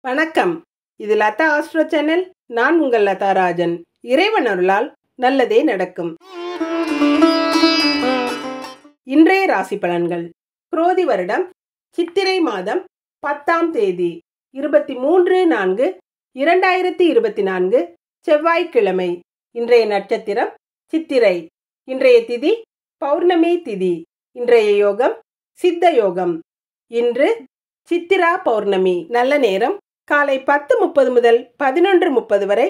வணக்கம். இது Latha astro channel. நான் உங்கள் லதா ராஜன். இறைவன் அருளால் நல்லதே நடக்கும். இன்றைய ராசி பலன்கள். குரோதி வருடம் சித்திரை மாதம் 10ஆம் தேதி 23/4/2024 செவ்வாய்க்கிழமை. இன்றைய நட்சத்திரம் சித்திரை. இன்றைய திதி பௌர்ணமி திதி. இன்றைய யோகம் சித்த யோகம். இன்று சித்திரா பௌர்ணமி. நல்ல நேரம் காலை 10:30 முதல் 11:30 வரை,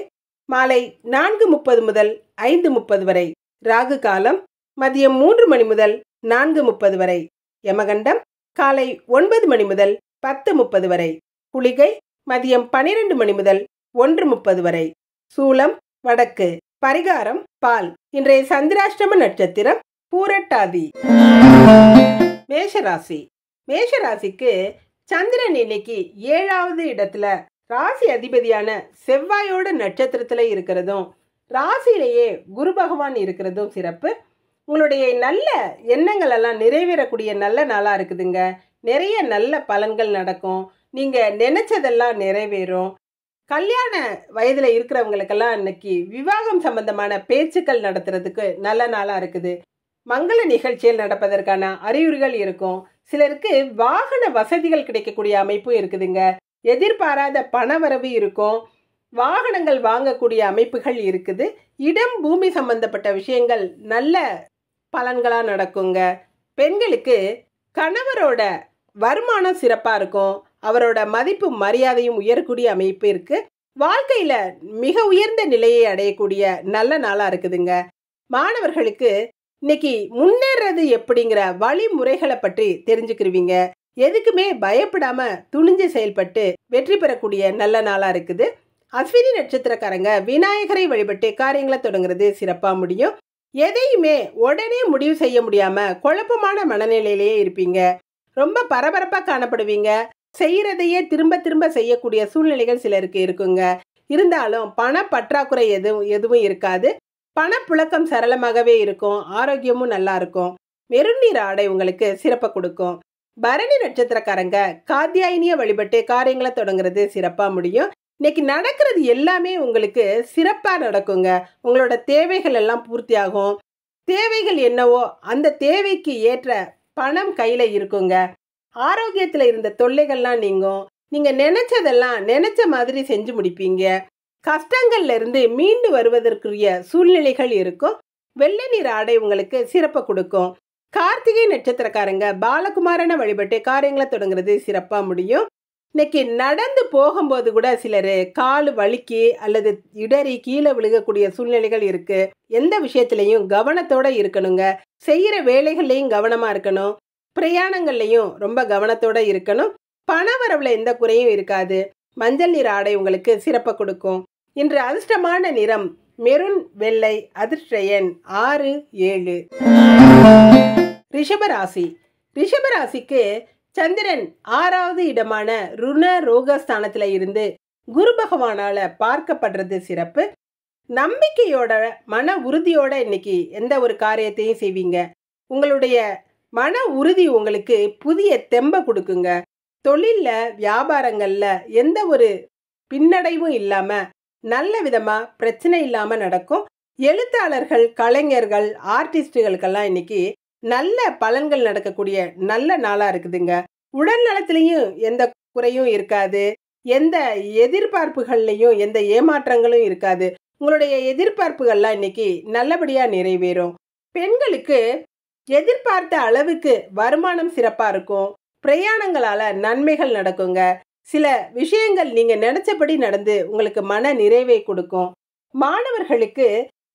மாலை 4:30 முதல் 5:30 வரை. ராகு காலம் மதியம் 3 மணி முதல் 4:30 வரை. யமகண்டம் காலை 9 மணி முதல் 10:30 வரை. குளிகை மதியம் 12 மணி முதல் 1:30 வரை. சூலம் வடக்கு. பரிகாரம் பால். இன்றைய சந்திராஷ்டம நட்சத்திரம் பூரட்டாதி. மேஷராசி. மேஷராசிக்கு சந்திரன் இன்னைக்கு 7வது இடத்துல ராசி அதிபதியான செவ்வாயோட நட்சத்திரத்துல இருக்கிறதும், ராசியிலேயே குரு பகவான் இருக்கிறதும் சிறப்பு. உங்களுடைய நல்ல எண்ணங்கள் எல்லாம் நிறைவேறக்கூடிய நல்ல நாளா இருக்குதுங்க. நிறைய நல்ல பலன்கள் நடக்கும். நீங்க நினைச்சதெல்லாம் நிறைவேறும். கல்யாண வயதுல இருக்கிறவங்களுக்கெல்லாம் இன்னைக்கு விவாகம் சம்பந்தமான பேச்சுக்கள் நடத்துறதுக்கு நல்ல நாளா இருக்குது. மங்கள நிகழ்ச்சிகள் நடப்பதற்கான அறிகுறிகள் இருக்கும். சிலருக்கு வாகன வசதிகள் கிடைக்கக்கூடிய அமைப்பு இருக்குதுங்க. எதிர்பாராத பணவரவு இருக்கும். வாகனங்கள் வாங்கக்கூடிய அமைப்புகள் இருக்குது. இடம் பூமி சம்பந்தப்பட்ட விஷயங்கள் நல்ல பலன்களா நடக்குங்க. பெண்களுக்கு கணவரோட வருமானம் சிறப்பா இருக்கும். அவரோட மதிப்பு மரியாதையும் உயரக்கூடிய அமைப்பு இருக்கு. வாழ்க்கையில மிக உயர்ந்த நிலையை அடையக்கூடிய நல்ல நாளா இருக்குதுங்க. மாணவர்களுக்கு இன்னைக்கு முன்னேறது எப்படிங்கிற வழிமுறைகளை பற்றி தெரிஞ்சுக்கிருவீங்க. எதுக்குமே பயப்படாம துணிஞ்சு செயல்பட்டு வெற்றி பெறக்கூடிய நல்ல நாளா இருக்குது. அஸ்வினி நட்சத்திரக்காரங்க விநாயகரை வழிபட்டு காரியங்களை தொடங்குறது சிறப்பா முடியும். எதையுமே உடனே முடிவு செய்ய முடியாம குழப்பமான மனநிலையிலேயே இருப்பீங்க. ரொம்ப பரபரப்பா காணப்படுவீங்க. செய்யறதையே திரும்ப திரும்ப செய்யக்கூடிய சூழ்நிலைகள் சிலருக்கு இருக்குங்க. இருந்தாலும் பண பற்றாக்குறை எதுவும் இருக்காது. பணப்புழக்கம் சரளமாகவே இருக்கும். ஆரோக்கியமும் நல்லா இருக்கும். மெருநீர் நீர் ஆடை உங்களுக்கு சிறப்பை கொடுக்கும். பரணி நட்சத்திரக்காரங்க காத்தியாயினிய வழிபட்டு காரியங்களை தொடங்குறது சிறப்பா முடியும். இன்னைக்கு நடக்கிறது எல்லாமே உங்களுக்கு சிறப்பா நடக்குங்க. உங்களோட தேவைகள் எல்லாம் பூர்த்தியாகும். தேவைகள் என்னவோ அந்த தேவைக்கு ஏற்ற பணம் கையில இருக்குங்க. ஆரோக்கியத்துல இருந்த தொல்லைகள்லாம் நீங்கும். நீங்க நினைச்சதெல்லாம் நினைச்ச மாதிரி செஞ்சு முடிப்பீங்க. கஷ்டங்கள்ல இருந்து மீண்டு வருவதற்குரிய சூழ்நிலைகள் இருக்கும். வெள்ளை நீர் ஆடை உங்களுக்கு சிறப்பை கொடுக்கும். கார்த்திகை நட்சத்திரக்காரங்க பாலகுமாரனை வழிபட்டு காரியங்களை தொடங்குறது சிறப்பா முடியும். இன்னைக்கு நடந்து போகும்போது கூட சிலர் கால் வலிக்கு அல்லது இடறி கீழே விழுகக்கூடிய சூழ்நிலைகள் இருக்கு. எந்த விஷயத்திலையும் கவனத்தோட இருக்கணுங்க. செய்யற வேலைகள்லையும் கவனமா இருக்கணும். பிரயாணங்கள்லையும் ரொம்ப கவனத்தோட இருக்கணும். பண வரவுல எந்த குறையும் இருக்காது. மஞ்சள் நீர் ஆடை உங்களுக்கு சிறப்பை கொடுக்கும். இன்று அதிர்ஷ்டமான நிறம் மெரூன் வெள்ளை. அதிர்ஷ்ட எண் 6, 7. ரிஷபராசி. ரிஷபராசிக்கு சந்திரன் 6வது இடமான ருண ரோகஸ்தானத்துல இருந்து குரு பகவானால பார்க்கப்படுறது சிறப்பு. நம்பிக்கையோட மன உறுதியோட இன்னைக்கு எந்த ஒரு காரியத்தையும் செய்வீங்க. உங்களுடைய மன உறுதி உங்களுக்கு புதிய தெம்பை கொடுக்குங்க. தொழில்ல வியாபாரங்கள்ல எந்த ஒரு பின்னடைவும் இல்லாம நல்ல விதமா பிரச்சனை இல்லாம நடக்கும். எழுத்தாளர்கள், கலைஞர்கள், ஆர்டிஸ்டுகளுக்கெல்லாம் இன்னைக்கு நல்ல பலன்கள் நடக்கக்கூடிய நல்ல நாளா இருக்குதுங்க. உடல் நலத்திலையும் எந்த குறையும் இருக்காது. எந்த எதிர்பார்ப்புகள்லையும் எந்த ஏமாற்றங்களும் இருக்காது. உங்களுடைய எதிர்பார்ப்புகள்லாம் இன்னைக்கு நல்லபடியா நிறைவேறும். பெண்களுக்கு எதிர்பார்த்த அளவுக்கு வருமானம் சிறப்பா இருக்கும். பிரயாணங்களால நன்மைகள் நடக்குங்க. சில விஷயங்கள் நீங்க நினைச்சபடி நடந்து உங்களுக்கு மன நிறைவை கொடுக்கும். மாணவர்களுக்கு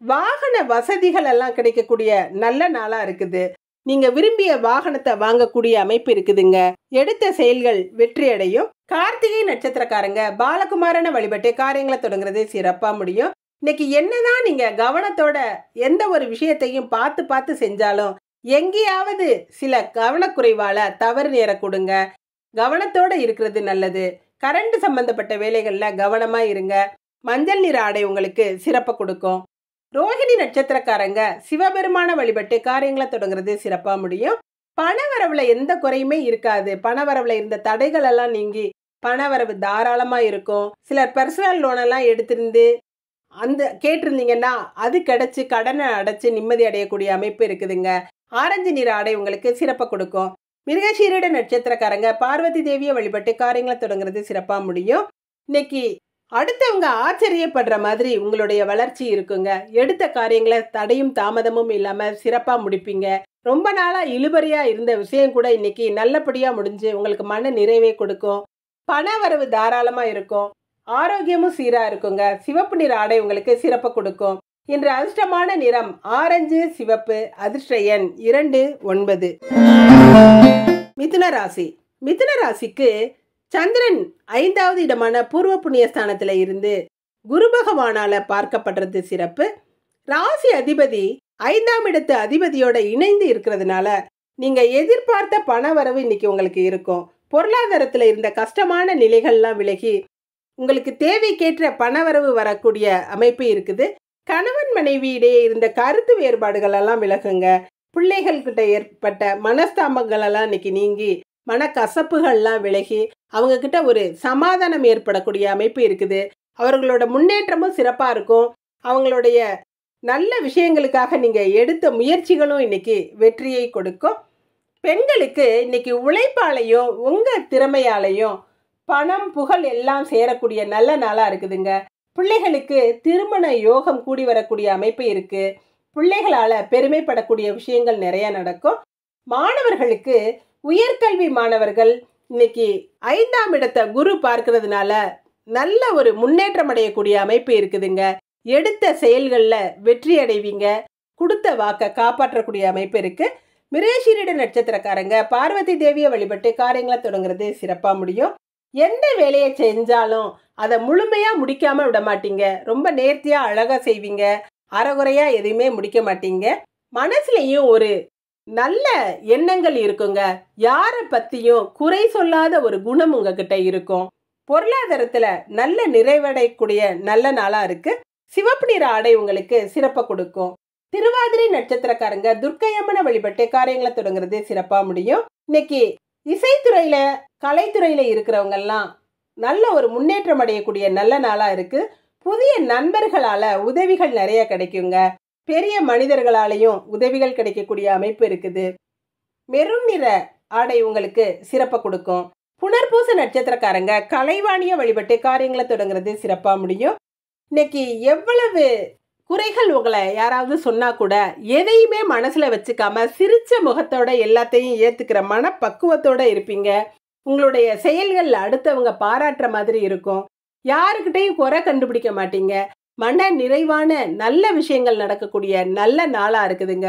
வாகன வசதிகள் எல்லாம் கிடைக்கக்கூடிய நல்ல நாளா இருக்குது. நீங்க விரும்பிய வாகனத்தை வாங்கக்கூடிய அமைப்பு இருக்குதுங்க. எடுத்த செயல்கள் வெற்றி அடையும். கார்த்திகை நட்சத்திரக்காரங்க பாலகுமாரனை வழிபட்டு காரியங்களை தொடங்குறது சிறப்பா முடியும். இன்னைக்கு என்னதான் நீங்க கவனத்தோட எந்த ஒரு விஷயத்தையும் பார்த்து பார்த்து செஞ்சாலும் எங்கேயாவது சில கவனக்குறைவால தவறு நேரக்கூடுங்க. கவனத்தோட இருக்கிறது நல்லது. கரண்ட் சம்பந்தப்பட்ட வேலைகள்ல கவனமா இருங்க. மஞ்சள் நீர் ஆடை உங்களுக்கு சிறப்பை கொடுக்கும். ரோஹிணி நட்சத்திரக்காரங்க சிவபெருமான வழிபட்டு காரியங்களை தொடங்குறது சிறப்பா முடியும். பண வரவுல எந்த குறையுமே இருக்காது. பண வரவுல இருந்த தடைகள் எல்லாம் நீங்கி பணவரவு தாராளமா இருக்கும். சிலர் பர்சனல் லோன் எல்லாம் எடுத்திருந்து அந்த கேட்டிருந்தீங்கன்னா அது கிடைச்சு கடனை அடைச்சு நிம்மதி அடையக்கூடிய அமைப்பு இருக்குதுங்க. ஆரஞ்சு நிற ஆடை உங்களுக்கு சிறப்பை கொடுக்கும். மிருகசீரிட நட்சத்திரக்காரங்க பார்வதி தேவியை வழிபட்டு காரியங்களை தொடங்குறது சிறப்பா முடியும். இன்னைக்கு அடுத்தவங்க ஆச்சரியப்படுற மாதிரி உங்களுடைய வளர்ச்சி இருக்குங்க. எடுத்த காரியங்களை தடையும் தாமதமும் இல்லாம சிறப்பா முடிப்பீங்க. ரொம்ப நாளா இழுபறியா இருந்த விஷயம் கூட இன்னைக்கு நல்லபடியா முடிஞ்சு உங்களுக்கு மன நிறைவை கொடுக்கும். பண வரவு தாராளமா இருக்கும். ஆரோக்கியமும் சீரா இருக்குங்க. சிவப்பு நிற ஆடை உங்களுக்கு சிறப்பை கொடுக்கும். இன்று அதிர்ஷ்டமான நிறம் ஆரஞ்சு சிவப்பு. அதிர்ஷ்ட எண் 29. மிதுன ராசி. மிதுன ராசிக்கு சந்திரன் 5வது இடமான பூர்வ புண்ணியஸ்தானத்துல இருந்து குரு பகவானால பார்க்கப்படுறது சிறப்பு. ராசி அதிபதி 5ஆம் இடத்து அதிபதியோட இணைந்து இருக்கிறதுனால நீங்க எதிர்பார்த்த பண வரவு இன்னைக்கு உங்களுக்கு இருக்கும். பொருளாதாரத்துல இருந்த கஷ்டமான நிலைகள்லாம் விலகி உங்களுக்கு தேவைக்கேற்ற பணவரவு வரக்கூடிய அமைப்பு இருக்குது. கணவன் மனைவி இடையே இருந்த கருத்து வேறுபாடுகள் எல்லாம் விலகுங்க. பிள்ளைகள் கிட்ட ஏற்பட்ட மனஸ்தாபங்கள் எல்லாம் இன்னைக்கு நீங்கி மனக்கசப்புகள்லாம் விலகி அவங்க கிட்ட ஒரு சமாதானம் ஏற்படக்கூடிய அமைப்பு இருக்குது. அவர்களோட முன்னேற்றமும் சிறப்பா இருக்கும். அவங்களுடைய நல்ல விஷயங்களுக்காக நீங்க எடுத்த முயற்சிகளும் இன்னைக்கு வெற்றியை கொடுக்கும். பெண்களுக்கு இன்னைக்கு உழைப்பாலையும் உங்க திறமையாலையும் பணம் புகழ் எல்லாம் சேரக்கூடிய நல்ல நாளா இருக்குதுங்க. பிள்ளைகளுக்கு திருமண யோகம் கூடி வரக்கூடிய அமைப்பு இருக்கு. பிள்ளைகளால பெருமைப்படக்கூடிய விஷயங்கள் நிறைய நடக்கும். மாணவர்களுக்கு உயர்கல்வி மாணவர்கள் இன்னைக்கு 5ஆம் இடத்தை குரு பார்க்கறதுனால நல்ல ஒரு முன்னேற்றம் அடையக்கூடிய அமைப்பு இருக்குதுங்க. எடுத்த செயல்கள்ல வெற்றி அடைவீங்க. கொடுத்த வாக்க காப்பாற்றக்கூடிய அமைப்பு இருக்கு. மிருகசீரிட நட்சத்திரக்காரங்க பார்வதி தேவியை வழிபட்டு காரியங்களை தொடங்குறது சிறப்பா முடியும். எந்த வேலையை செஞ்சாலும் அதை முழுமையா முடிக்காம விட மாட்டீங்க. ரொம்ப நேர்த்தியா அழகா செய்வீங்க. அறகுறையா எதையுமே முடிக்க மாட்டீங்க. மனசுலயும் ஒரு நல்ல எண்ணங்கள் இருக்குங்க. யாரை பத்தியும் குறை சொல்லாத ஒரு குணம் உங்ககிட்ட இருக்கும். பொருளாதாரத்துல நல்ல நிறைவடையக்கூடிய நல்ல நாளா இருக்கு. சிவப்பு நிற ஆடை உங்களுக்கு சிறப்பை கொடுக்கும். திருவாதிரை நட்சத்திரக்காரங்க துர்க்கையம்மனை வழிபட்டு காரியங்களை தொடங்குறது சிறப்பா முடியும். இன்னைக்கு இசைத்துறையில கலைத்துறையில இருக்கிறவங்க எல்லாம் நல்ல ஒரு முன்னேற்றம் அடையக்கூடிய நல்ல நாளா இருக்கு. புதிய நண்பர்களால உதவிகள் நிறைய கிடைக்குங்க. பெரிய மனிதர்களாலையும் உதவிகள் கிடைக்கக்கூடிய அமைப்பு இருக்குது. மெரூன் நிற ஆடை உங்களுக்கு சிறப்பை கொடுக்கும். புனர்பூச நட்சத்திரக்காரங்க கலைவாணியை வழிபட்டு காரியங்களை தொடங்குறது சிறப்பா முடியும். இன்னைக்கு எவ்வளவு குறைகள் உங்களை யாராவது சொன்னா கூட எதையுமே மனசுல வச்சுக்காம சிரிச்ச முகத்தோட எல்லாத்தையும் ஏத்துக்கிற மனப்பக்குவத்தோட இருப்பீங்க. உங்களுடைய செயல்கள் அடுத்தவங்க பாராட்டுற மாதிரி இருக்கும். யாருக்கிட்டையும் குறை கண்டுபிடிக்க மாட்டீங்க. மன நிறைவான நல்ல விஷயங்கள் நடக்கக்கூடிய நல்ல நாளா இருக்குதுங்க.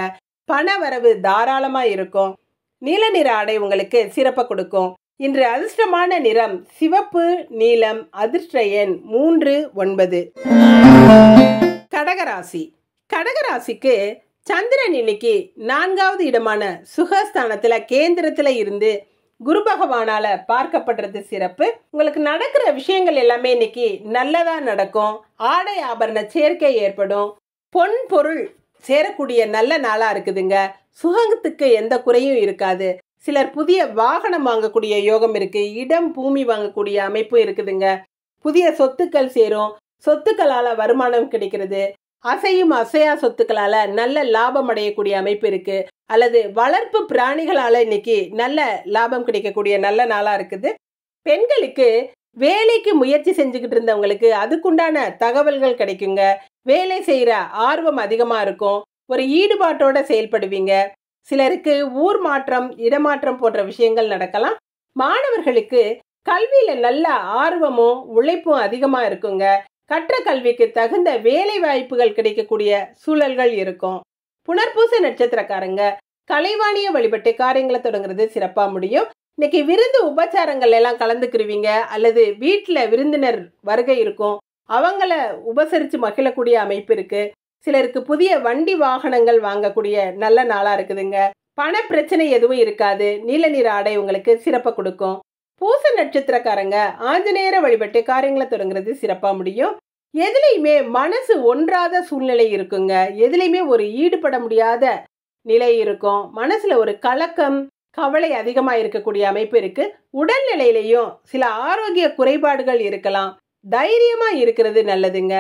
பண வரவு தாராளமா இருக்கும். நீல நிற ஆடை உங்களுக்கு சிறப்பை கொடுக்கும். இன்று அதிர்ஷ்டமான நிறம் சிவப்பு நீலம். அதிர்ஷ்ட எண் 39. கடகராசி. கடகராசிக்கு சந்திரன் இன்னைக்கு 4வது இடமான சுகஸ்தானத்துல கேந்திரத்துல இருந்து குரு பகவானால பார்க்கப்படுறது சிறப்பு. உங்களுக்கு நடக்கிற விஷயங்கள் எல்லாமே இன்னைக்கு நல்லதா நடக்கும். ஆடை ஆபரண சேர்க்கை ஏற்படும். பொன் பொருள் சேரக்கூடிய நல்ல நாளா இருக்குதுங்க. சுகத்துக்கு எந்த குறையும் இருக்காது. சிலர் புதிய வாகனம் வாங்கக்கூடிய யோகம் இருக்கு. இடம் பூமி வாங்கக்கூடிய அமைப்பு இருக்குதுங்க. புதிய சொத்துக்கள் சேரும். சொத்துக்களால வருமானம் கிடைக்கிறது. அசையும் அசையா சொத்துக்களால நல்ல லாபம் அடையக்கூடிய அமைப்பு இருக்கு. அல்லது வளர்ப்பு பிராணிகளால இன்னைக்கு நல்ல லாபம் கிடைக்கக்கூடிய நல்ல நாளா இருக்குது. பெண்களுக்கு வேலைக்கு முயற்சி செஞ்சுக்கிட்டு இருந்தவங்களுக்கு அதுக்குண்டான தகவல்கள் கிடைக்குங்க. வேலை செய்யற ஆர்வம் அதிகமா இருக்கும். ஒரு ஈடுபாட்டோட செயல்படுவீங்க. சிலருக்கு ஊர் மாற்றம் இடமாற்றம் போன்ற விஷயங்கள் நடக்கலாம். மாணவர்களுக்கு கல்வியில நல்ல ஆர்வமும் உழைப்பும் அதிகமா இருக்குங்க. கற்ற கல்விக்கு தகுந்த வேலை வாய்ப்புகள் கிடைக்கக்கூடிய சூழல்கள் இருக்கும். புனர்பூச நட்சத்திரக்காரங்க கலைவாணியை வழிபட்டு காரியங்களை தொடங்குறது சிறப்பா முடியும். இன்னைக்கு விருந்து உபச்சாரங்கள் எல்லாம் கலந்துக்கிருவீங்க. அல்லது வீட்டுல விருந்தினர் வருகை இருக்கும். அவங்கள உபசரிச்சு மகிழக்கூடிய அமைப்பு இருக்கு. சிலருக்கு புதிய வண்டி வாகனங்கள் வாங்கக்கூடிய நல்ல நாளா இருக்குதுங்க. பண பிரச்சனை எதுவும் இருக்காது. நீல நிற ஆடை உங்களுக்கு சிறப்பை கொடுக்கும். பூச நட்சத்திரக்காரங்க ஆஞ்சநேயரை வழிபட்டு காரியங்களை தொடங்குறது சிறப்பா முடியும். எதுலையுமே மனசு ஒன்றாத சூழ்நிலை இருக்குங்க. எதுலையுமே ஒரு ஈடுபட முடியாத நிலை இருக்கும். மனசுல ஒரு கலக்கம் கவலை அதிகமாக இருக்கக்கூடிய அமைப்பு இருக்கு. உடல்நிலையிலையும் சில ஆரோக்கிய குறைபாடுகள் இருக்கலாம். தைரியமா இருக்கிறது நல்லதுங்க.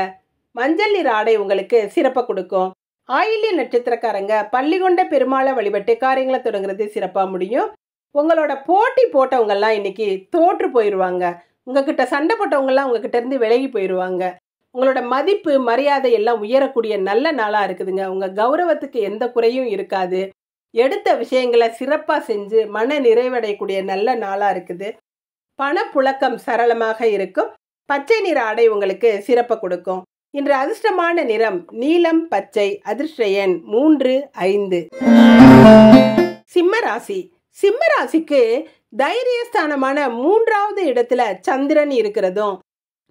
மஞ்சள் நிற ஆடை உங்களுக்கு சிறப்பை கொடுக்கும். ஆயில்ய நட்சத்திரக்காரங்க பள்ளி கொண்ட பெருமாளை வழிபட்டு காரியங்களை தொடங்குறது சிறப்பாக முடியும். உங்களோட போட்டி போட்டவங்கெல்லாம் இன்னைக்கு தோற்று போயிடுவாங்க. உங்ககிட்ட சண்டை போட்டவங்கெல்லாம் உங்ககிட்ட இருந்து விலகி போயிடுவாங்க. உங்களோட மதிப்பு மரியாதை எல்லாம் உயரக்கூடிய நல்ல நாளாக இருக்குதுங்க. உங்கள் கௌரவத்துக்கு எந்த குறையும் இருக்காது. எடுத்த விஷயங்களை சிறப்பாக செஞ்சு மன நிறைவடையக்கூடிய நல்ல நாளாக இருக்குது. பணப்புழக்கம் சரளமாக இருக்கும். பச்சை நிற ஆடை உங்களுக்கு சிறப்பை கொடுக்கும். இன்று அதிர்ஷ்டமான நிறம் நீலம் பச்சை. அதிர்ஷ்ட எண் 3, 5. சிம்மராசி. சிம்மராசிக்கு தைரியஸ்தானமான 3வது இடத்துல சந்திரன் இருக்கிறதும்,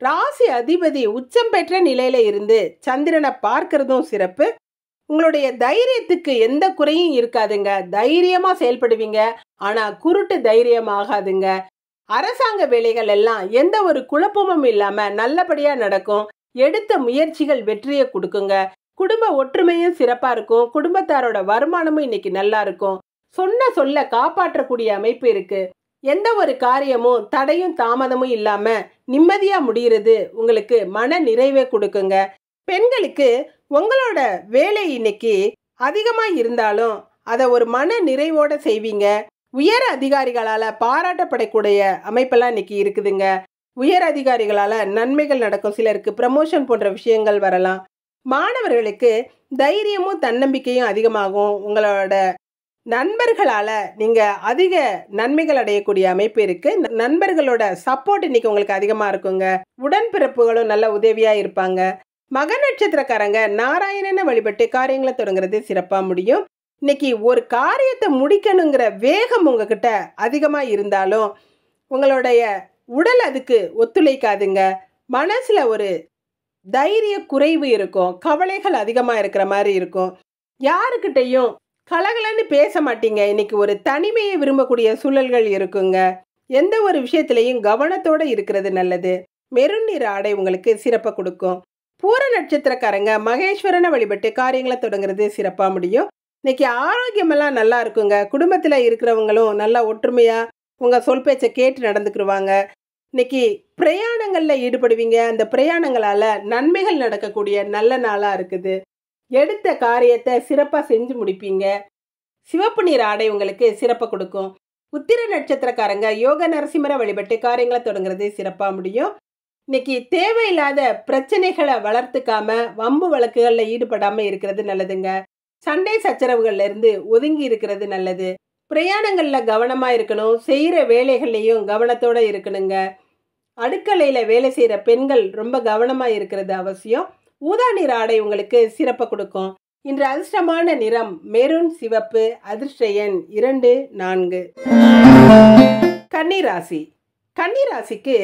ராசி அதிபதி உச்சம் பெற்ற நிலையில இருந்து சந்திரனை பார்க்கறதும் சிறப்பு. உங்களுடைய தைரியத்துக்கு எந்த குறையும் இருக்காதுங்க. தைரியமா செயல்படுவீங்க. ஆனா குருட்டு தைரியம் ஆகாதுங்க. அரசாங்க வேலைகள் எல்லாம் எந்த ஒரு குழப்பமும் இல்லாம நல்லபடியா நடக்கும். எடுத்த முயற்சிகள் வெற்றியை கொடுக்குங்க. குடும்ப ஒற்றுமையும் சிறப்பா இருக்கும். குடும்பத்தாரோட வருமானமும் இன்னைக்கு நல்லா இருக்கும். சொன்ன சொல்ல காப்பாற்றக்கூடிய அமைப்பு இருக்கு. எந்த ஒரு காரியமும் தடையும் தாமதமும் இல்லாம நிம்மதியா முடிகிறது உங்களுக்கு மன நிறைவை கொடுக்குங்க. பெண்களுக்கு உங்களோட வேலை இன்னைக்கு அதிகமா இருந்தாலும் அதை ஒரு மன நிறைவோட செய்வீங்க. உயர் அதிகாரிகளால பாராட்டப்படக்கூடிய அமைப்பெல்லாம் இன்னைக்கு இருக்குதுங்க. உயர் அதிகாரிகளால நன்மைகள் நடக்கும். சிலருக்கு ப்ரமோஷன் போன்ற விஷயங்கள் வரலாம். மாணவர்களுக்கு தைரியமும் தன்னம்பிக்கையும் அதிகமாகும். உங்களோட நண்பர்களால நீங்க அதிக நன்மைகள் அடையக்கூடிய அமைப்பு இருக்கு. நண்பர்களோட சப்போர்ட் இன்னைக்கு உங்களுக்கு அதிகமா இருக்குங்க. உடன்பிறப்புகளும் நல்ல உதவியா இருப்பாங்க. மக நட்சத்திரக்காரங்க நாராயணனை வழிபட்டு காரியங்களை தொடங்குறது சிறப்பா முடியும். இன்னைக்கு ஒரு காரியத்தை முடிக்கணுங்கிற வேகம் உங்ககிட்ட அதிகமா இருந்தாலும் உங்களுடைய உடல் அதுக்கு ஒத்துழைக்காதுங்க. மனசுல ஒரு தைரிய குறைவு இருக்கும். கவலைகள் அதிகமா இருக்கிற மாதிரி இருக்கும். யாருக்கிட்டையும் கலகலன்னு பேச மாட்டீங்க. இன்னைக்கு ஒரு தனிமையை விரும்பக்கூடிய சூழல்கள் இருக்குங்க. எந்த ஒரு விஷயத்திலையும் கவனத்தோட இருக்கிறது நல்லது. மெருன் நிற ஆடை உங்களுக்கு சிறப்பை கொடுக்கும். பூர நட்சத்திரக்காரங்க மகேஸ்வரனை வழிபட்டு காரியங்களை தொடங்குறது சிறப்பா முடியும். இன்னைக்கு ஆரோக்கியமெல்லாம் நல்லா இருக்குங்க. குடும்பத்துல இருக்கிறவங்களும் நல்லா ஒற்றுமையா உங்க சொல் பேச்சை கேட்டு நடந்துக்கிடுவாங்க. இன்னைக்கு பிரயாணங்கள்ல ஈடுபடுவீங்க. அந்த பிரயாணங்களால நன்மைகள் நடக்கக்கூடிய நல்ல நாளா இருக்குது. எடுத்த காரியத்தை சிறப்பா செஞ்சு முடிப்பீங்க. சிவப்பு நிற ஆடை உங்களுக்கு சிறப்பை கொடுக்கும். உத்திர நட்சத்திரக்காரங்க யோக நரசிம்மரை வழிபட்டு காரியங்களை தொடங்குறது சிறப்பா முடியும். இன்னைக்கு தேவையில்லாத பிரச்சனைகளை வளர்த்துக்காம வம்பு வழக்குகள்ல ஈடுபடாம இருக்கிறது நல்லதுங்க. சண்டை சச்சரவுகள்ல இருந்து ஒதுங்கி இருக்கிறது நல்லது. பிரயாணங்கள்ல கவனமா இருக்கணும். செய்யற வேலைகள்லையும் கவனத்தோட இருக்கணுங்க. அடுக்கலையில வேலை செய்யற பெண்கள் ரொம்ப கவனமா இருக்கிறது அவசியம். ஊதா நிற ஆடை உங்களுக்கு சிறப்பை கொடுக்கும். இன்று அதிர்ஷ்டமான நிறம் மெரூன் சிவப்பு. அதிர்ஷ்ட எண் 2, 4. கன்னிராசி. கன்னிராசிக்கு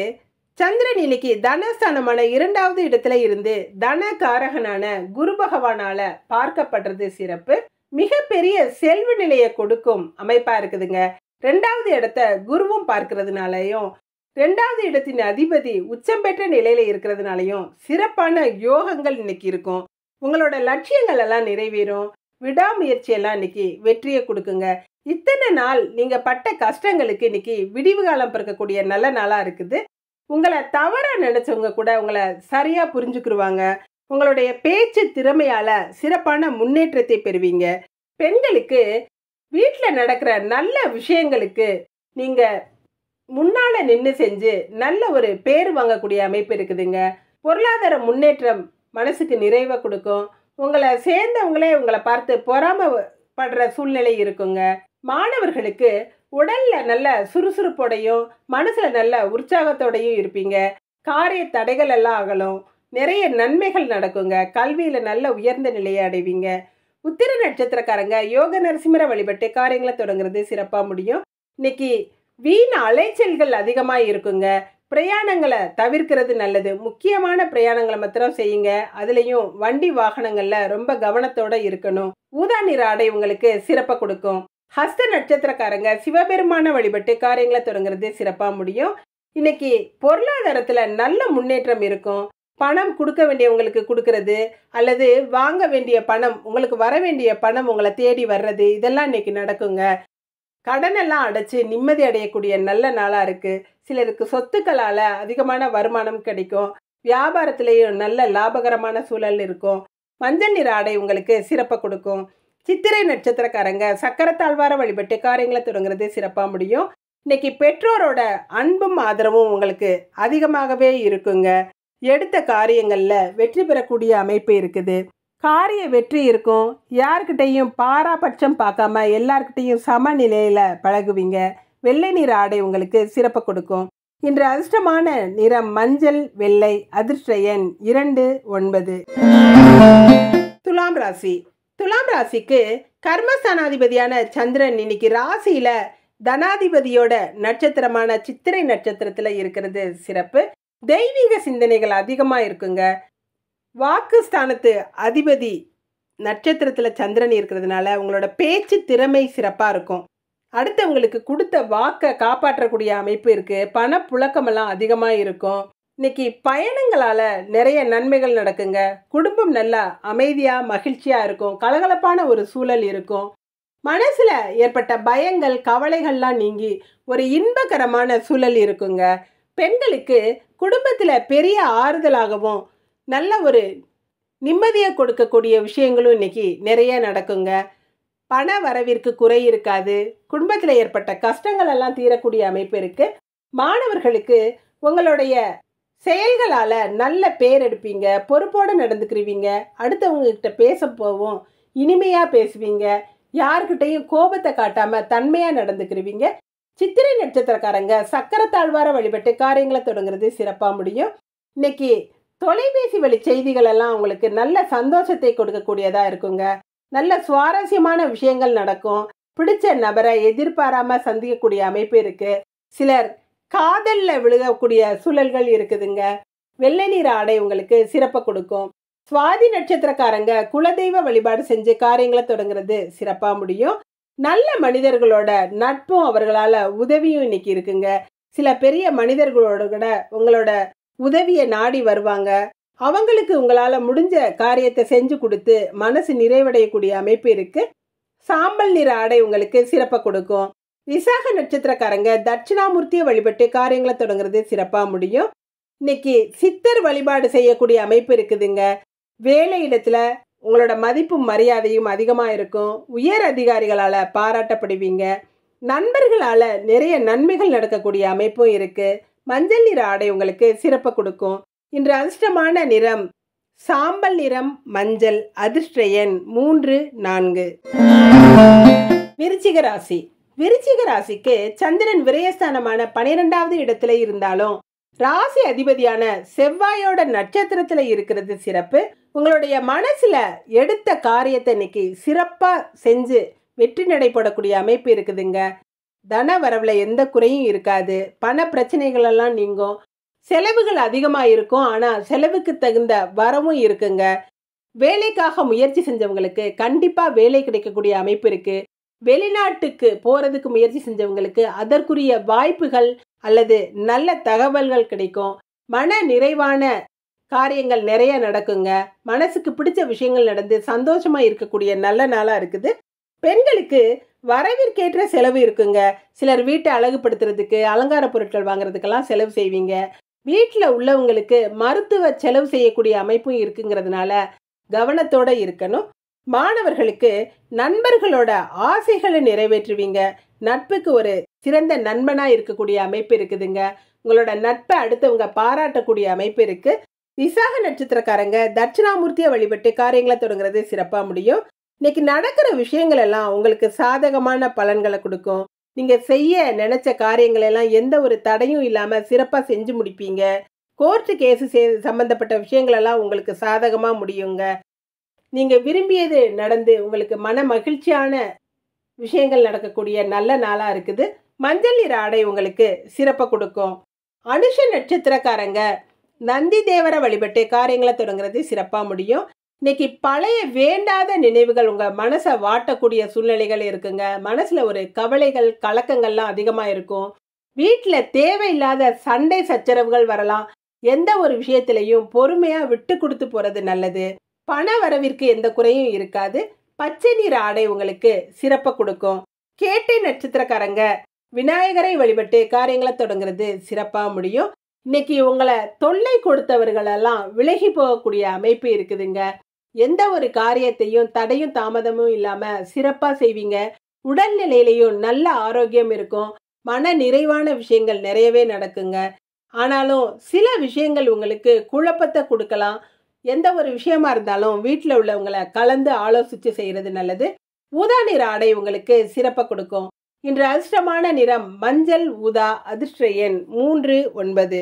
சந்திரன் இன்னைக்கு தனஸ்தானமான 2வது இடத்துல இருந்து தனகாரகனான குரு பகவானால பார்க்கப்படுறது சிறப்பு. மிகப்பெரிய செல்வ நிலையை கொடுக்கும் அமைப்பா இருக்குதுங்க. 2வது இடத்த குருவும் பார்க்கறதுனாலையும் 2வது இடத்தின் அதிபதி உச்சம் பெற்ற நிலையில இருக்கிறதுனாலையும் சிறப்பான யோகங்கள் இன்னைக்கு இருக்கும். உங்களோட லட்சியங்கள் எல்லாம் நிறைவேறும். விடாமுயற்சி எல்லாம் இன்னைக்கு வெற்றியை கொடுக்குங்க. இத்தனை நாள் நீங்க பட்ட கஷ்டங்களுக்கு இன்னைக்கு விடிவு காலம் பிறக்கக்கூடிய நல்ல நாளா இருக்குது. உங்களை தவறா நினைச்சவங்க கூட உங்களை சரியா புரிஞ்சுக்கிடுவாங்க. உங்களுடைய பேச்சு திறமையால சிறப்பான முன்னேற்றத்தை பெறுவீங்க. பெண்களுக்கு வீட்டில் நடக்கிற நல்ல விஷயங்களுக்கு நீங்க முன்னால நின்று செஞ்சு நல்ல ஒரு பேர் வாங்கக்கூடிய அமைப்பு இருக்குதுங்க. பொருளாதார முன்னேற்றம் மனசுக்கு நிறைவை கொடுக்கும். உங்களை சேர்ந்தவங்களே உங்களை பார்த்து பொறாமப்படுற சூழ்நிலை இருக்குங்க. மாணவர்களுக்கு உடல்ல நல்ல சுறுசுறுப்போடையும் மனசுல நல்ல உற்சாகத்தோடையும் இருப்பீங்க. காரிய தடைகள் எல்லாம் அகலும். நிறைய நன்மைகள் நடக்குங்க. கல்வியில நல்ல உயர்ந்த நிலையை அடைவீங்க. உத்திர நட்சத்திரக்காரங்க யோக நரசிம்மரை வழிபட்டு காரியங்களை தொடங்குறது சிறப்பா முடியும். இன்னைக்கு வீண் அலைச்சல்கள் அதிகமா இருக்குங்க. பிரயாணங்களை தவிர்க்கிறது நல்லது. முக்கியமான பிரயாணங்களை மாத்திரம் செய்யுங்க. அதுலயும் வண்டி வாகனங்கள்ல ரொம்ப கவனத்தோட இருக்கணும். ஊதா நிற ஆடை உங்களுக்கு சிறப்பை கொடுக்கும். ஹஸ்த நட்சத்திரக்காரங்க சிவபெருமான வழிபட்டு காரியங்களை தொடங்குறது சிறப்பா முடியும். இன்னைக்கு பொருளாதாரத்துல நல்ல முன்னேற்றம் இருக்கும். பணம் கொடுக்க வேண்டியவங்களுக்கு கொடுக்கறது அல்லது வாங்க வேண்டிய பணம் உங்களுக்கு வர வேண்டிய பணம் உங்களை தேடி வர்றது இதெல்லாம் இன்னைக்கு நடக்குங்க. கடனெல்லாம் அடைச்சு நிம்மதி அடையக்கூடிய நல்ல நாளாக இருக்குது. சிலருக்கு சொத்துக்களால் அதிகமான வருமானம் கிடைக்கும். வியாபாரத்திலேயும் நல்ல லாபகரமான சூழல் இருக்கும். மஞ்சள் நிற ஆடை உங்களுக்கு சிறப்பை கொடுக்கும். சித்திரை நட்சத்திரக்காரங்க சக்கரத்தாழ்வார வழிபட்டு காரியங்களை தொடங்குறது சிறப்பாக முடியும். இன்னைக்கு பெற்றோரோட அன்பும் ஆதரவும் உங்களுக்கு அதிகமாகவே இருக்குங்க. எடுத்த காரியங்களில் வெற்றி பெறக்கூடிய அமைப்பு இருக்குது. காரிய வெற்றி இருக்கும். யார்கிட்டையும் பாராபட்சம் பார்க்காம எல்லார்கிட்டையும் சமநிலையில் பழகுவீங்க. வெள்ளை நிற ஆடை உங்களுக்கு சிறப்பை கொடுக்கும். இன்று அதிர்ஷ்டமான நிறம் மஞ்சள், வெள்ளை. அதிர்ஷ்ட எண் 29. துலாம் ராசி. துலாம் ராசிக்கு கர்மஸ்தானாதிபதியான சந்திரன் இன்னைக்கு ராசியில தனாதிபதியோட நட்சத்திரமான சித்திரை நட்சத்திரத்துல இருக்கிறது சிறப்பு. தெய்வீக சிந்தனைகள் அதிகமா இருக்குங்க. வாக்குஸ்தானத்து அதிபதி நட்சத்திரத்துல சந்திரன் இருக்கிறதுனால உங்களோட பேச்சு திறமை சிறப்பா இருக்கும். அடுத்தவங்களுக்கு கொடுத்த வாக்கை காப்பாற்றக்கூடிய அமைப்பு இருக்கு. பணப்புழக்கமெல்லாம் அதிகமா இருக்கும். இன்னைக்கு பயணங்களால நிறைய நன்மைகள் நடக்குங்க. குடும்பம் நல்லா அமைதியா மகிழ்ச்சியா இருக்கும். கலகலப்பான ஒரு சூழல் இருக்கும். மனசுல ஏற்பட்ட பயங்கள் கவலைகள்லாம் நீங்கி ஒரு இன்பகரமான சூழல் இருக்குங்க. பெண்களுக்கு குடும்பத்துல பெரிய ஆறுதலாகவும் நல்ல ஒரு நிம்மதியை கொடுக்கக்கூடிய விஷயங்களும் இன்னைக்கு நிறைய நடக்குங்க. பண வரவிற்கு குறை இருக்காது. குடும்பத்தில் ஏற்பட்ட கஷ்டங்கள் எல்லாம் தீரக்கூடிய அமைப்பு இருக்கு. மாணவர்களுக்கு உங்களுடைய செயல்களால நல்ல பேர் எடுப்பீங்க. பொறுப்போடு நடந்துக்கிறீங்க. அடுத்தவங்க கிட்ட பேச போவோம் இனிமையா பேசுவீங்க. யாருக்கிட்டையும் கோபத்தை காட்டாம தன்மையா நடந்துக்கிறீங்க. சித்திரை நட்சத்திரக்காரங்க சக்கரத்தாழ்வார வழிபட்டு காரியங்களை தொடங்குறது சிறப்பா முடியும். இன்னைக்கு தொலைபேசி வழி செய்திகள் எல்லாம் உங்களுக்கு நல்ல சந்தோஷத்தை கொடுக்கக்கூடியதா இருக்குங்க. நல்ல சுவாரஸ்யமான விஷயங்கள் நடக்கும். பிடிச்ச நபரை எதிர்பாராம சந்திக்கக்கூடிய அமைப்பு இருக்கு. சிலர் காதல்ல விழுகக்கூடிய சூழல்கள் இருக்குதுங்க. வெள்ளை நிற ஆடை உங்களுக்கு சிறப்பை கொடுக்கும். சுவாதி நட்சத்திரக்காரங்க குலதெய்வ வழிபாடு செஞ்சு காரியங்களை தொடங்குறது சிறப்பா முடியும். நல்ல மனிதர்களோட நட்பும் அவர்களால உதவியும் இன்னைக்கு இருக்குங்க. சில பெரிய மனிதர்களோட கூட உங்களோட உதவியை நாடி வருவாங்க. அவங்களுக்கு உங்களால முடிஞ்ச காரியத்தை செஞ்சு கொடுத்து மனசு நிறைவடையக்கூடிய அமைப்பு இருக்கு. சாம்பல் நிற ஆடை உங்களுக்கு சிறப்பை கொடுக்கும். விசாக நட்சத்திரக்காரங்க தட்சிணாமூர்த்தியை வழிபட்டு காரியங்களை தொடங்குறது சிறப்பா முடியும். இன்னைக்கு சித்தர் வழிபாடு செய்யக்கூடிய அமைப்பு இருக்குதுங்க. வேலை இடத்துல உங்களோட மதிப்பும் மரியாதையும் அதிகமா இருக்கும். உயர் அதிகாரிகளால பாராட்டப்படுவீங்க. நண்பர்களால நிறைய நன்மைகள் நடக்கக்கூடிய அமைப்பும் இருக்கு. மஞ்சள் நிற ஆடை உங்களுக்கு சிறப்பை கொடுக்கும். இன்று அதிர்ஷ்டமான நிறம் சாம்பல் நிறம், மஞ்சள். அதிர்ஷ்ட எண் 3, 4. விருச்சிக ராசி. விருச்சிக ராசிக்கு சந்திரன் விரயஸ்தானமான 12வது இடத்துல இருந்தாலும் ராசி அதிபதியான செவ்வாயோட நட்சத்திரத்துல இருக்கிறது சிறப்பு. உங்களுடைய மனசுல எடுத்த காரியத்தை இன்னைக்கு சிறப்பா செஞ்சு வெற்றி நடைபெறக்கூடிய அமைப்பு இருக்குதுங்க. தன வரவுல எந்த குறையும் இருக்காது. பண பிரச்சனைகள் எல்லாம் நீங்கும். செலவுகள் அதிகமா இருக்கும். ஆனா செலவுக்கு தகுந்த வரவும் இருக்குங்க. வேலைக்காக முயற்சி செஞ்சவங்களுக்கு கண்டிப்பா வேலை கிடைக்கக்கூடிய அமைப்பு இருக்கு. வெளிநாட்டுக்கு போறதுக்கு முயற்சி செஞ்சவங்களுக்கு அதற்குரிய வாய்ப்புகள் அல்லது நல்ல தகவல்கள் கிடைக்கும். மன நிறைவான காரியங்கள் நிறைய நடக்குங்க. மனசுக்கு பிடிச்ச விஷயங்கள் நடந்து சந்தோஷமா இருக்கக்கூடிய நல்ல நாளா இருக்குது. பெண்களுக்கு வரவிற்கேற்ற செலவு இருக்குங்க. சிலர் வீட்டை அழகுபடுத்துறதுக்கு அலங்கார பொருட்கள் வாங்குறதுக்கெல்லாம் செலவு செய்வீங்க. வீட்டில் உள்ளவங்களுக்கு மருத்துவ செலவு செய்யக்கூடிய அமைப்பும் இருக்குங்கிறதுனால கவனத்தோட இருக்கணும். மாணவர்களுக்கு நண்பர்களோட ஆசைகளை நிறைவேற்றுவீங்க. நட்புக்கு ஒரு சிறந்த நண்பனா இருக்கக்கூடிய அமைப்பு இருக்குதுங்க. உங்களோட நட்பை அடுத்தவங்க பாராட்டக்கூடிய அமைப்பு இருக்கு. விசாக நட்சத்திரக்காரங்க தட்சிணாமூர்த்தியை வழிபட்டு காரியங்களை தொடங்குறது சிறப்பா முடியும். இன்னைக்கு நடக்கிற விஷயங்கள் எல்லாம் உங்களுக்கு சாதகமான பலன்களை கொடுக்கும். நீங்க செய்ய நினைச்ச காரியங்கள் எல்லாம் எந்த ஒரு தடையும் இல்லாம சிறப்பா செஞ்சு முடிப்பீங்க. கோர்ட்டு கேஸ் சம்பந்தப்பட்ட விஷயங்கள் எல்லாம் உங்களுக்கு சாதகமா முடியுங்க. நீங்க விரும்பியது நடந்து உங்களுக்கு மன மகிழ்ச்சியான விஷயங்கள் நடக்கக்கூடிய நல்ல நாளா இருக்குது. மஞ்சள் நிற ஆடை உங்களுக்கு சிறப்பை கொடுக்கும். அனுஷ நட்சத்திரக்காரங்க நந்தி தேவரை வழிபட்டு காரியங்களை தொடங்குறது சிறப்பா முடியும். இன்னைக்கு பழைய வேண்டாத நினைவுகள் உங்க மனசை வாட்டக்கூடிய சூழ்நிலைகள் இருக்குங்க. மனசுல ஒரு கவலைகள் கலக்கங்கள்லாம் அதிகமா இருக்கும். வீட்டுல தேவையில்லாத சண்டை சச்சரவுகள் வரலாம். எந்த ஒரு விஷயத்திலையும் பொறுமையா விட்டு கொடுத்து போறது நல்லது. பண வரவிற்கு எந்த குறையும் இருக்காது. பச்சை நிற ஆடை உங்களுக்கு சிறப்பை கொடுக்கும். கேட்டை நட்சத்திரக்காரங்க விநாயகரை வழிபட்டு காரியங்களை தொடங்குறது சிறப்பா முடியும். இன்னைக்கு உங்களை தொல்லை கொடுத்தவர்களெல்லாம் விலகி போகக்கூடிய அமைப்பு இருக்குதுங்க. எந்த ஒரு காரியத்தையும் தடையும் தாமதமும் இல்லாம சிறப்பா செய்வீங்க. உடல்நிலையிலையும் நல்ல ஆரோக்கியம் இருக்கும். மன நிறைவான விஷயங்கள் நிறையவே நடக்குங்க. ஆனாலும் சில விஷயங்கள் உங்களுக்கு குழப்பத்தை கொடுக்கலாம். எந்த ஒரு விஷயமா இருந்தாலும் வீட்டில் உள்ளவங்களை கலந்து ஆலோசிச்சு செய்யறது நல்லது. ஊதா நிற ஆடை உங்களுக்கு சிறப்பை கொடுக்கும். இன்று அதிர்ஷ்டமான நிறம் மஞ்சள் ஊதா. அதிர்ஷ்ட எண் 39.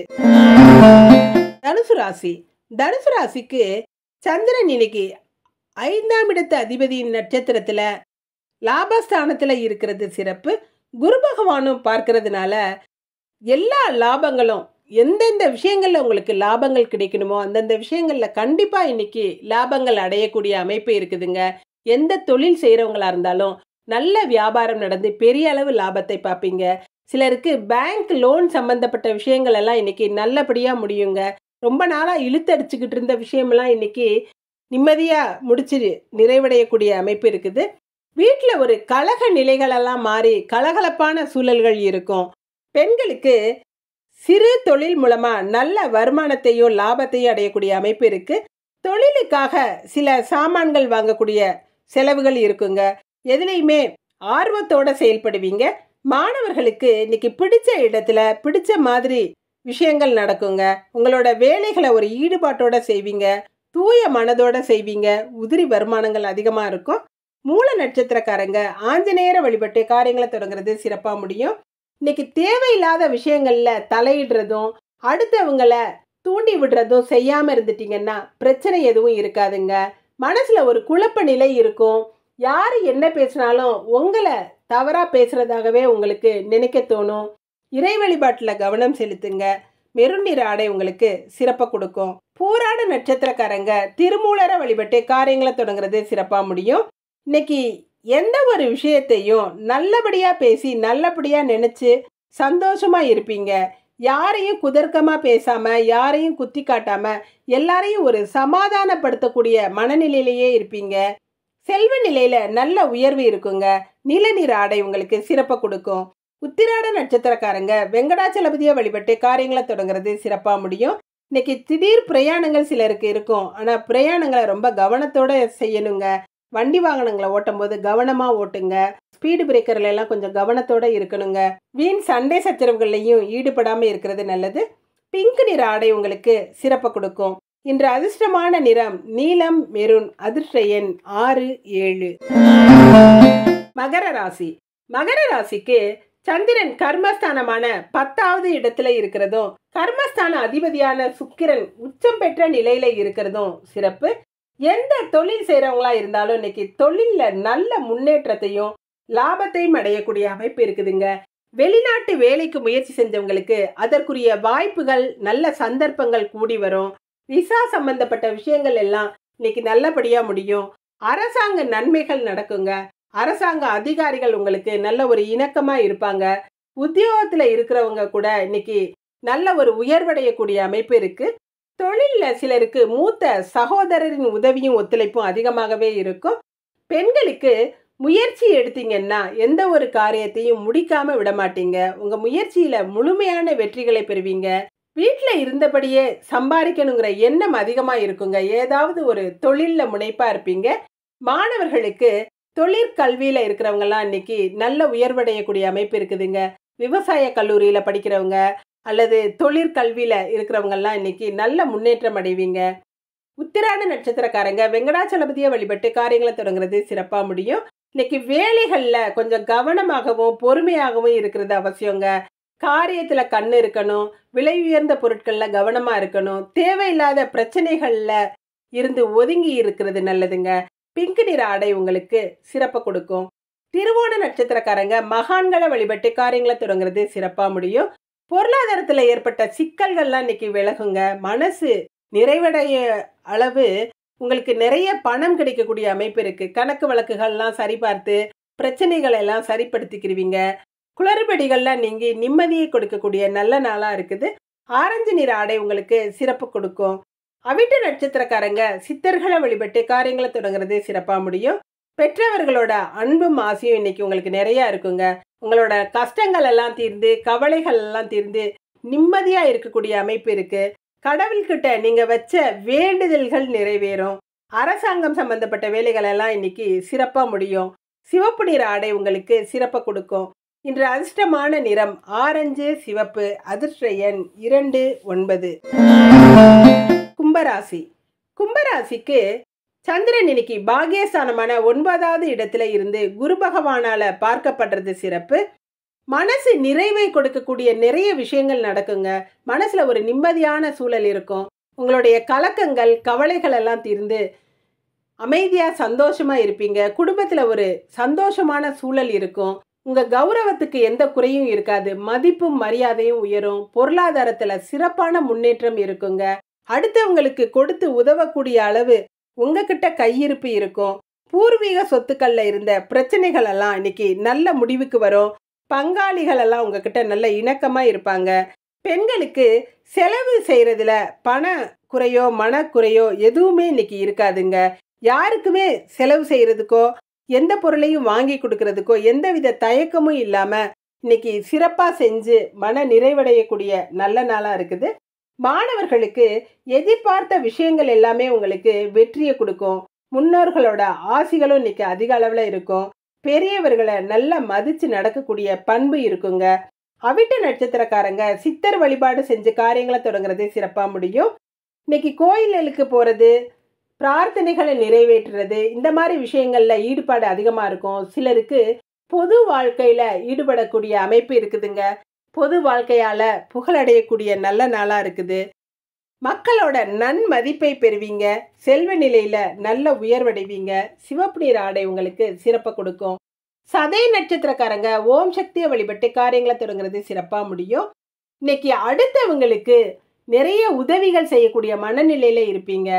தனுசு ராசி. தனுசு ராசிக்கு சந்திரன் இன்னைக்கு 5ஆம் இடத்து அதிபதியின் நட்சத்திரத்துல லாபஸ்தானத்துல இருக்கிறது சிறப்பு. குரு பகவானும் பார்க்கறதுனால எல்லா லாபங்களும் எந்தெந்த விஷயங்கள்ல உங்களுக்கு லாபங்கள் கிடைக்கணுமோ அந்தந்த விஷயங்கள்ல கண்டிப்பா இன்னைக்கு லாபங்கள் அடையக்கூடிய அமைப்பு இருக்குதுங்க. எந்த தொழில் செய்யறவங்களா இருந்தாலும் நல்ல வியாபாரம் நடந்து பெரிய அளவு லாபத்தை பார்ப்பீங்க. சிலருக்கு பேங்க் லோன் சம்பந்தப்பட்ட விஷயங்கள் எல்லாம் இன்னைக்கு நல்லபடியா முடியுங்க. ரொம்ப நாளா இழுத்தடிச்சுக்கிட்டு இருந்த விஷயமெல்லாம் இன்னைக்கு நிம்மதியா முடிச்சு நிறைவடையக்கூடிய அமைப்பு இருக்குது. வீட்டுல ஒரு கலக நிலைகளெல்லாம் மாறி கலகலப்பான சூழல்கள் இருக்கும். பெண்களுக்கு சிறு தொழில் மூலமா நல்ல வருமானத்தையும் லாபத்தையும் அடையக்கூடிய அமைப்பு இருக்கு. தொழிலுக்காக சில சாமான்கள் வாங்கக்கூடிய செலவுகள் இருக்குங்க. எதுலையுமே ஆர்வத்தோட செயல்படுவீங்க. மாணவர்களுக்கு இன்னைக்கு பிடிச்ச இடத்துல பிடிச்ச மாதிரி விஷயங்கள் நடக்குங்க. உங்களோட வேலைகளை ஒரு ஈடுபாட்டோட செய்வீங்க. தூய மனதோட செய்வீங்க. உதிரி வருமானங்கள் அதிகமா இருக்கும். மூல நட்சத்திரக்காரங்க ஆஞ்சநேயரை வழிபட்டு காரியங்களை தொடங்குறது சிறப்பா முடியும். இன்னைக்கு தேவையில்லாத விஷயங்கள்ல தலையிடுறதும் அடுத்தவங்களை தூண்டி விடுறதும் செய்யாம இருந்துட்டீங்கன்னா பிரச்சனை எதுவும் இருக்காதுங்க. மனசுல ஒரு குழப்ப நிலை இருக்கும். யாரு என்ன பேசினாலும் உங்களை தவறா பேசுறதாகவே உங்களுக்கு நினைக்க தோணும். இறை வழிபாட்டுல கவனம் செலுத்துங்க. மெருன் நிற ஆடை உங்களுக்கு சிறப்பை கொடுக்கும். பூராட நட்சத்திரக்காரங்க திருமூலரை வழிபட்டு காரியங்களை தொடங்குறது சிறப்பா முடியும். இன்னைக்கு எந்த ஒரு விஷயத்தையும் நல்லபடியா பேசி நல்லபடியா நினைச்சு சந்தோஷமா இருப்பீங்க. யாரையும் குதர்க்கமா பேசாம யாரையும் குத்தி காட்டாம எல்லாரையும் ஒரு சமாதானப்படுத்தக்கூடிய மனநிலையிலேயே இருப்பீங்க. செல்வ நிலையில நல்ல உயர்வு இருக்குங்க. நீல நிற ஆடை உங்களுக்கு சிறப்பை கொடுக்கும். உத்திராட நட்சத்திரக்காரங்க வெங்கடாச்சலபதியை வழிபட்டு காரியங்களை தொடங்குறது சிறப்பா முடியும். இன்னைக்கு திடீர் பிரயாணங்கள் சிலருக்கு இருக்கும். ஆனா பிரயாணங்களை ரொம்ப கவனத்தோட செய்யணுங்க. வண்டி வாகனங்களை ஓட்டும் போது கவனமா ஓட்டுங்க. ஸ்பீடு பிரேக்கர்ல எல்லாம் கொஞ்சம் கவனத்தோட இருக்கணுங்க. வீண் சண்டை சச்சரவுகள்லையும் ஈடுபடாம இருக்கிறது நல்லது. பிங்க் நிற ஆடை உங்களுக்கு சிறப்பை கொடுக்கும். இன்று அதிர்ஷ்டமான நிறம் நீலம் மெரூன். அதிர்ஷ்ட எண் 6, 7. மகர ராசி. மகர ராசிக்கு சந்திரன் கர்மஸ்தானமான 10வது இடத்துல இருக்கிறதும் கர்மஸ்தான அதிபதியான சுக்கிரன் உச்சம் பெற்ற நிலையில இருக்கிறதும் சிறப்பு. எந்த தொழில் செய்யறவங்களா இருந்தாலும் இன்னைக்கு தொழில்ல நல்ல முன்னேற்றத்தையும் லாபத்தையும் அடையக்கூடிய அமைப்பு இருக்குதுங்க. வெளிநாட்டு வேலைக்கு முயற்சி செஞ்சவங்களுக்கு அதற்குரிய வாய்ப்புகள் நல்ல சந்தர்ப்பங்கள் கூடி வரும். விசா சம்பந்தப்பட்ட விஷயங்கள் எல்லாம் இன்னைக்கு நல்லபடியா முடியும். அரசாங்க நன்மைகள் நடக்குங்க. அரசாங்க அதிகாரிகள் உங்களுக்கு நல்ல ஒரு இணக்கமா இருப்பாங்க. உத்தியோகத்துல இருக்கிறவங்க கூட இன்னைக்கு நல்ல ஒரு உயர்வடையக்கூடிய அமைப்பு இருக்கு. தொழில்ல சிலருக்கு மூத்த சகோதரரின் உதவியும் ஒத்துழைப்பும் அதிகமாகவே இருக்கும். பெண்களுக்கு முயற்சி எடுத்தீங்கன்னா எந்த ஒரு காரியத்தையும் முடிக்காம விட மாட்டீங்க. உங்க முயற்சியில முழுமையான வெற்றிகளை பெறுவீங்க. வீட்டுல இருந்தபடியே சம்பாதிக்கணுங்கிற எண்ணம் அதிகமா இருக்குங்க. ஏதாவது ஒரு தொழில்ல முனைப்பா இருப்பீங்க. மாணவர்களுக்கு தொழிற்கல்வியில இருக்கிறவங்க எல்லாம் இன்னைக்கு நல்ல உயர்வடையக்கூடிய அமைப்பு இருக்குதுங்க. விவசாய கல்லூரியில படிக்கிறவங்க அல்லது தொழிற்கல்வியில இருக்கிறவங்க எல்லாம் இன்னைக்கு நல்ல முன்னேற்றம் அடைவீங்க. உத்திராட நட்சத்திரக்காரங்க வெங்கடாச்சலபதியை வழிபட்டு காரியங்களை தொடங்குறது சிறப்பா முடியும். இன்னைக்கு வேலைகள்ல கொஞ்சம் கவனமாகவும் பொறுமையாகவும் இருக்கிறது அவசியங்க. காரியத்துல கண்ணு இருக்கணும். விலை உயர்ந்த பொருட்கள்ல கவனமா இருக்கணும். தேவையில்லாத பிரச்சனைகள்ல இருந்து ஒதுங்கி இருக்கிறது நல்லதுங்க. பிங்க் நிற ஆடை உங்களுக்கு சிறப்பை கொடுக்கும். திருவோண நட்சத்திரக்காரங்க மகான்களை வழிபட்டு காரியங்களை தொடங்குறது சிறப்பா முடியும். பொருளாதாரத்துல ஏற்பட்ட சிக்கல்கள்லாம் இன்னைக்கு விலகுங்க. மனசு நிறைவடைய அளவு உங்களுக்கு நிறைய பணம் கிடைக்கக்கூடிய அமைப்பு இருக்கு. கணக்கு வழக்குகள்லாம் சரிபார்த்து பிரச்சனைகளை எல்லாம் சரிப்படுத்திக்கிறீங்க. குளறுபடிகள்லாம் நீங்கி நிம்மதியை கொடுக்கக்கூடிய நல்ல நாளா இருக்குது. ஆரஞ்சு நிற ஆடை உங்களுக்கு சிறப்பு கொடுக்கும். அவிட்ட நட்சத்திரக்காரங்க சித்தர்களை வழிபட்டு காரியங்களை தொடங்குறது சிறப்பா முடியும். பெற்றவர்களோட அன்பும் ஆசையும் இன்னைக்கு உங்களுக்கு நிறைய இருக்குங்க. உங்களோட கஷ்டங்கள் எல்லாம் தீர்ந்து, கவலைகள் எல்லாம் தீர்ந்து, நிம்மதியா இருக்கக்கூடிய அமைப்பு இருக்கு. கடவுள்கிட்ட நீங்க வச்ச வேண்டுதல்கள் நிறைவேறும். அரசாங்கம் சம்பந்தப்பட்ட வேலைகள் எல்லாம் இன்னைக்கு சிறப்பா முடியும். சிவப்பு நிற ஆடை உங்களுக்கு சிறப்பை கொடுக்கும். இன்று அதிர்ஷ்டமான நிறம் ஆரஞ்சு, சிவப்பு. அதிர்ஷ்ட எண் 2, 9. கும்பராசி. கும்பராசிக்கு சந்திரன் இன்னைக்கு பாகியஸ்தானமான 9வது இடத்துல இருந்து குரு பகவானால பார்க்கப்படுறது சிறப்பு. மனசு நிறைவை கொடுக்கக்கூடிய நிறைய விஷயங்கள் நடக்குங்க. மனசுல ஒரு நிம்மதியான சூழல் இருக்கும். உங்களுடைய கலக்கங்கள் கவலைகள் எல்லாம் தீர்ந்து அமைதியா சந்தோஷமா இருப்பீங்க. குடும்பத்துல ஒரு சந்தோஷமான சூழல் இருக்கும். உங்க கௌரவத்துக்கு எந்த குறையும் இருக்காது. மதிப்பும் மரியாதையும் உயரும். பொருளாதாரத்துல சிறப்பான முன்னேற்றம் இருக்குங்க. அடுத்தவங்களுக்கு கொடுத்து உதவக்கூடிய அளவு உங்ககிட்ட கையிருப்பு இருக்கும். பூர்வீக சொத்துக்கள்ல இருந்த பிரச்சனைகள் எல்லாம் இன்னைக்கு நல்ல முடிவுக்கு வரும். பங்காளிகள் எல்லாம் உங்ககிட்ட நல்ல இணக்கமா இருப்பாங்க. பெண்களுக்கு செலவு செய்யறதுல பண குறையோ மனக்குறையோ எதுவுமே இன்னைக்கு இருக்காதுங்க. யாருக்குமே செலவு செய்யறதுக்கோ எந்த பொருளையும் வாங்கி கொடுக்கறதுக்கோ எந்தவித தயக்கமும் இல்லாம இன்னைக்கு சிறப்பா செஞ்சு மன நிறைவடையக்கூடிய நல்ல நாளா இருக்குது. மாணவர்களுக்கு எதிர்பார்த்த விஷயங்கள் எல்லாமே உங்களுக்கு வெற்றியை கொடுக்கும். முன்னோர்களோட ஆசிகளும் இன்னைக்கு அதிக அளவுல இருக்கும். பெரியவர்களை நல்லா மதிச்சு நடக்கக்கூடிய பண்பு இருக்குங்க. அவிட்ட நட்சத்திரக்காரங்க சித்தர் வழிபாடு செஞ்சு காரியங்களை தொடங்குறது சிறப்பா முடியும். இன்னைக்கு கோயிலுக்கு போறது, பிரார்த்தனைகளை நிறைவேற்றுறது, இந்த மாதிரி விஷயங்கள்ல ஈடுபாடு அதிகமா இருக்கும். சிலருக்கு பொது வாழ்க்கையில ஈடுபடக்கூடிய அமைப்பு இருக்குதுங்க. பொது வாழ்க்கையால புகழடையக்கூடிய நல்ல நாளா இருக்குது. மக்களோட நன்மதிப்பை பெறுவீங்க. செல்வ நிலையில நல்ல உயர்வடைவீங்க. சிவப்பு நிற ஆடை உங்களுக்கு சிறப்பை கொடுக்கும். சதய நட்சத்திரக்காரங்க ஓம் சக்தியை வழிபட்டு காரியங்களை தொடங்குறது சிறப்பா முடியும். இன்னைக்கு அடுத்தவங்களுக்கு நிறைய உதவிகள் செய்யக்கூடிய மனநிலையில இருப்பீங்க.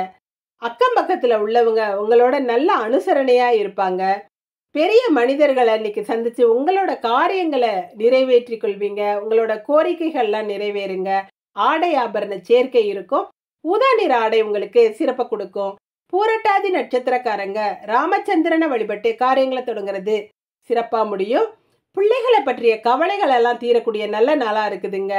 அக்கம் பக்கத்துல உள்ளவங்க உங்களோட நல்ல அனுசரணையா இருப்பாங்க. பெரிய மனிதர்களை இன்னைக்கு சந்திச்சு உங்களோட காரியங்களை நிறைவேற்றிக் கொள்வீங்க. உங்களோட கோரிக்கைகள்லாம் நிறைவேறுங்க. ஆடை ஆபரண சேர்க்கை இருக்கும். ஊதா நிற ஆடை உங்களுக்கு சிறப்பை கொடுக்கும். பூரட்டாதி நட்சத்திரக்காரங்க ராமச்சந்திரனை வழிபட்டு காரியங்களை தொடங்குறது சிறப்பா முடியும். பிள்ளைகளை பற்றிய கவலைகள் எல்லாம் தீரக்கூடிய நல்ல நாளா இருக்குதுங்க.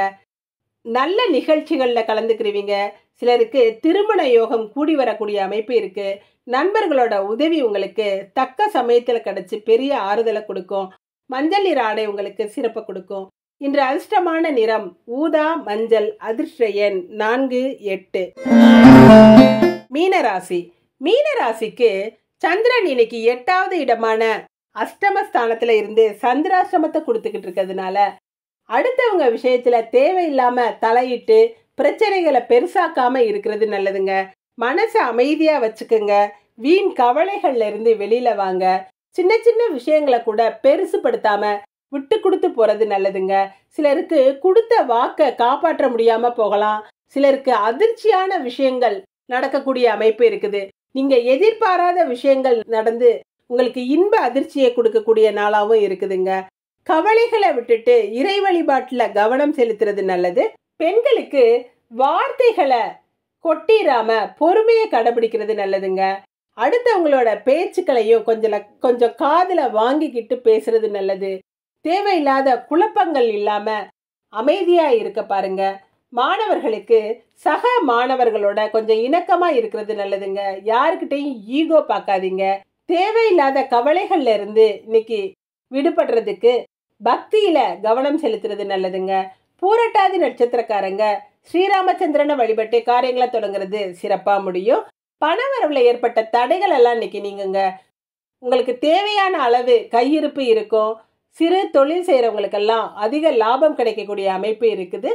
நல்ல நிகழ்ச்சிகள்ல கலந்துக்கிறீங்க. சிலருக்கு திருமண யோகம் கூடி வரக்கூடிய அமைப்பு இருக்கு. நண்பர்களோட உதவி உங்களுக்கு தக்க சமயத்துல கிடைச்சு பெரிய ஆறுதலை கொடுக்கும். மஞ்சள் நிற ஆடை உங்களுக்கு சிறப்பை கொடுக்கும். இன்று அதிர்ஷ்டமான நிறம் ஊதா, மஞ்சள். அதிர்ஷ்ட எண் 4, 8. மீனராசி. மீனராசிக்கு சந்திரன் இன்னைக்கு 8வது இடமான அஷ்டமஸ்தானத்துல இருந்து சந்திராஷ்டமத்தை கொடுத்துக்கிட்டு இருக்கிறதுனால அடுத்தவங்க விஷயத்துல தேவையில்லாம தலையிட்டு பிரச்சனைகளை பெருசாக்காம இருக்கிறது நல்லதுங்க. மனசை அமைதியா வச்சுக்குங்க. வீண் கவலைகள்ல இருந்து வெளியில வாங்க. சின்ன சின்ன விஷயங்களை கூட பெருசுப்படுத்தாம விட்டு கொடுத்து போறது நல்லதுங்க. சிலருக்கு கொடுத்த வாக்க காப்பாற்ற முடியாம போகலாம். சிலருக்கு அதிர்ச்சியான விஷயங்கள் நடக்கக்கூடிய அமைப்பு இருக்குது. நீங்க எதிர்பாராத விஷயங்கள் நடந்து உங்களுக்கு இன்ப அதிர்ச்சியை கொடுக்கக்கூடிய நாளாவும் இருக்குதுங்க. கவலைகளை விட்டுட்டு இறை வழிபாட்டுல கவனம் செலுத்துறது நல்லது. பெண்களுக்கு வார்த்தைகளை கொட்டிராம பொறுமையை கடைபிடிக்கிறது நல்லதுங்க. அடுத்தவங்களோட பேச்சுக்களையும் கொஞ்சம் காதுல வாங்கிக்கிட்டு பேசுறது நல்லது. தேவையில்லாத குழப்பங்கள் இல்லாம அமைதியா இருக்க பாருங்க. மாணவர்களுக்கு சக மாணவர்களோட கொஞ்சம் இணக்கமா இருக்கிறது நல்லதுங்க. யாருக்கிட்டையும் ஈகோ பார்க்காதீங்க. தேவையில்லாத கவலைகள்ல இருந்து இன்னைக்கு விடுபடுறதுக்கு பக்தியில கவனம் செலுத்துறது நல்லதுங்க. பூரட்டாதி நட்சத்திரக்காரங்க ஸ்ரீராமச்சந்திரனை வழிபட்டு காரியங்களை தொடங்குறது சிறப்பா முடியும். பணவரவுல ஏற்பட்ட தடைகள் எல்லாம் இன்னைக்கு நீங்குங்க. உங்களுக்கு தேவையான அளவு கையிருப்பு இருக்கும். சிறு தொழில் செய்யறவங்களுக்கெல்லாம் அதிக லாபம் கிடைக்கக்கூடிய அமைப்பு இருக்குது.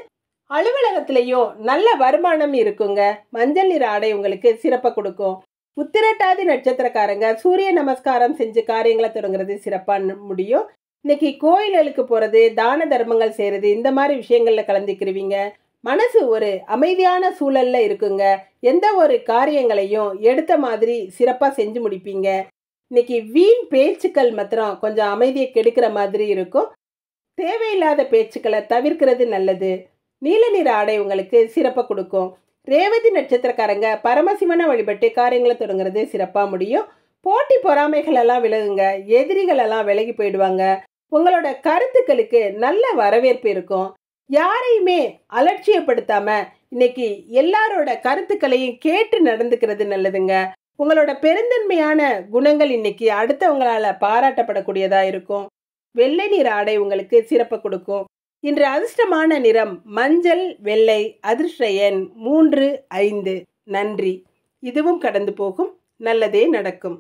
அலுவலகத்திலையும் நல்ல வருமானம் இருக்குங்க. மஞ்சள் நிற ஆடை உங்களுக்கு சிறப்பை கொடுக்கும். உத்திரட்டாதி நட்சத்திரக்காரங்க சூரிய நமஸ்காரம் செஞ்சு காரியங்களை தொடங்குறது சிறப்பா முடியும். இன்னைக்கு கோயில்களுக்கு போறது, தான தர்மங்கள் செய்யறது, இந்த மாதிரி விஷயங்கள்ல கலந்துக்கிறீங்க. மனசு ஒரு அமைதியான சூழல்ல இருக்குங்க. எந்த ஒரு காரியங்களையும் எடுத்த மாதிரி சிறப்பா செஞ்சு முடிப்பீங்க. இன்னைக்கு வீண் பேச்சுக்கள் மாத்திரம் கொஞ்சம் அமைதியை கெடுக்கிற மாதிரி இருக்கும். தேவையில்லாத பேச்சுக்களை தவிர்க்கிறது நல்லது. நீல நிற ஆடை உங்களுக்கு சிறப்பை கொடுக்கும். ரேவதி நட்சத்திரக்காரங்க பரமசிவனை வழிபட்டு காரியங்களை தொடங்குறது சிறப்பா முடியும். போட்டி பொறாமைகள் எல்லாம் விலகுங்க. எதிரிகள் எல்லாம் விலகி போயிடுவாங்க. உங்களோட கருத்துக்களுக்கு நல்ல வரவேற்பு இருக்கும். யாரையுமே அலட்சியப்படுத்தாம இன்னைக்கு எல்லாரோட கருத்துக்களையும் கேட்டு நடந்துக்கிறது நல்லதுங்க. உங்களோட பெருந்தன்மையான குணங்கள் இன்னைக்கு அடுத்தவங்களால பாராட்டப்படக்கூடியதா இருக்கும். வெள்ளை நிற ஆடை உங்களுக்கு சிறப்பு கொடுக்கும். இன்று அதிர்ஷ்டமான நிறம் மஞ்சள், வெள்ளை. அதிர்ஷ்ட எண் 3, 5. நன்றி. இதுவும் கடந்து போகும். நல்லதே நடக்கும்.